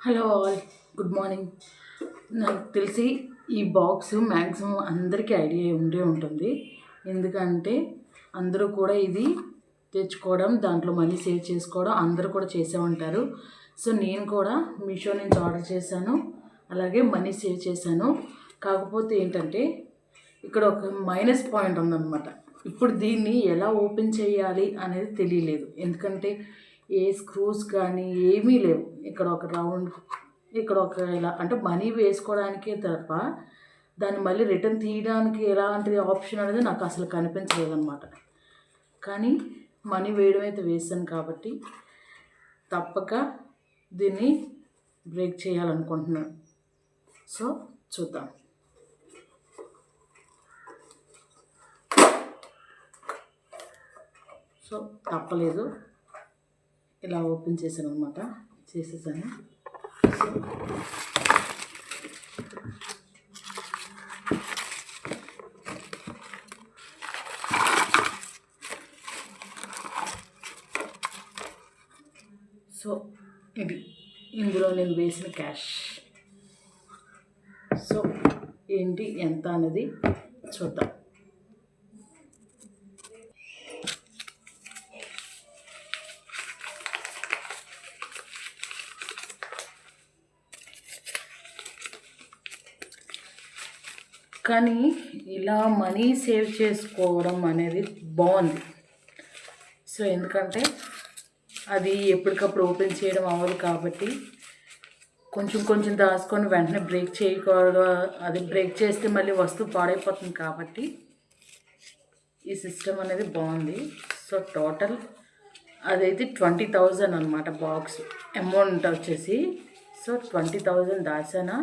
Hello all, good morning. నాకు తెలిసి ఈ బాక్స్ మ్యాక్సిమం అందరికీ ఐడియా ఉండే ఉంటుంది. ఎందుకంటే అందరూ కూడా ఇది తెచ్చుకోవడం, దాంట్లో మనీ సేవ్ చేసుకోవడం అందరూ కూడా చేసే ఉంటారు. సో నేను కూడా మీషో నుంచి ఆర్డర్ చేశాను, అలాగే మనీ సేవ్ చేశాను. కాకపోతే ఏంటంటే ఇక్కడ ఒక మైనస్ పాయింట్ ఉందన్నమాట. ఇప్పుడు దీన్ని ఎలా ఓపెన్ చేయాలి అనేది తెలియలేదు. ఎందుకంటే ఏ స్క్రూస్ కానీ ఏమీ లేవు. ఇక్కడ ఒక రౌండ్, ఇక్కడ ఒక ఇలా అంటే మనీ వేసుకోవడానికే తప్ప దాన్ని మళ్ళీ రిటర్న్ తీయడానికి ఎలాంటి ఆప్షన్ అనేది నాకు అసలు కనిపించలేదన్నమాట. కానీ మనీ వేయడం అయితే వేసాను కాబట్టి తప్పక దీన్ని బ్రేక్ చేయాలనుకుంటున్నాను. సో చూద్దాం. సో తప్పలేదు, ఇలా ఓపెన్ చేశాను అనమాట. చేసేసాను. సో ఇది ఇందులో నేను వేసిన క్యాష్. సో ఏంటి ఎంత అనేది చూద్దాం. కానీ ఇలా మనీ సేవ్ చేసుకోవడం అనేది బాగుంది. సో ఎందుకంటే అది ఎప్పటికప్పుడు ఓపెన్ చేయడం అవ్వదు కాబట్టి కొంచెం కొంచెం దాచుకొని వెంటనే బ్రేక్ చేయకూడదు. అది బ్రేక్ చేస్తే మళ్ళీ వస్తువు పాడైపోతుంది కాబట్టి ఈ సిస్టమ్ అనేది బాగుంది. సో టోటల్ అదైతే 20,000 అనమాట బాక్స్ అమౌంట్ వచ్చేసి. సో 20,000 దాచానా,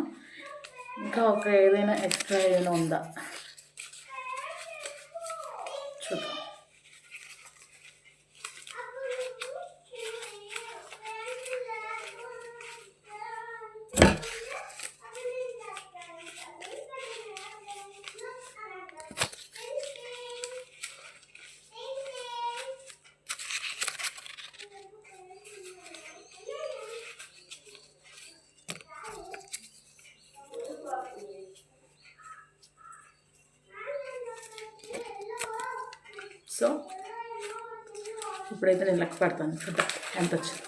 ఇంకా ఒక ఏదైనా ఎక్స్ట్రా ఏదైనా ఉందా చూద్దాం. సో ఇప్పుడైతే నేను లెక్క పెడతాను, చూద్దాం ఎంత వచ్చింది.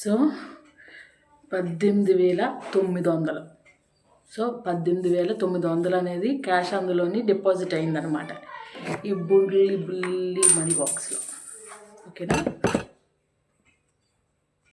సో 18,900. సో 18,900 అనేది క్యాష్ అందులోని డిపాజిట్ అయిందనమాట ఈ బుల్లి మనీ బాక్స్లో. ఓకేనా?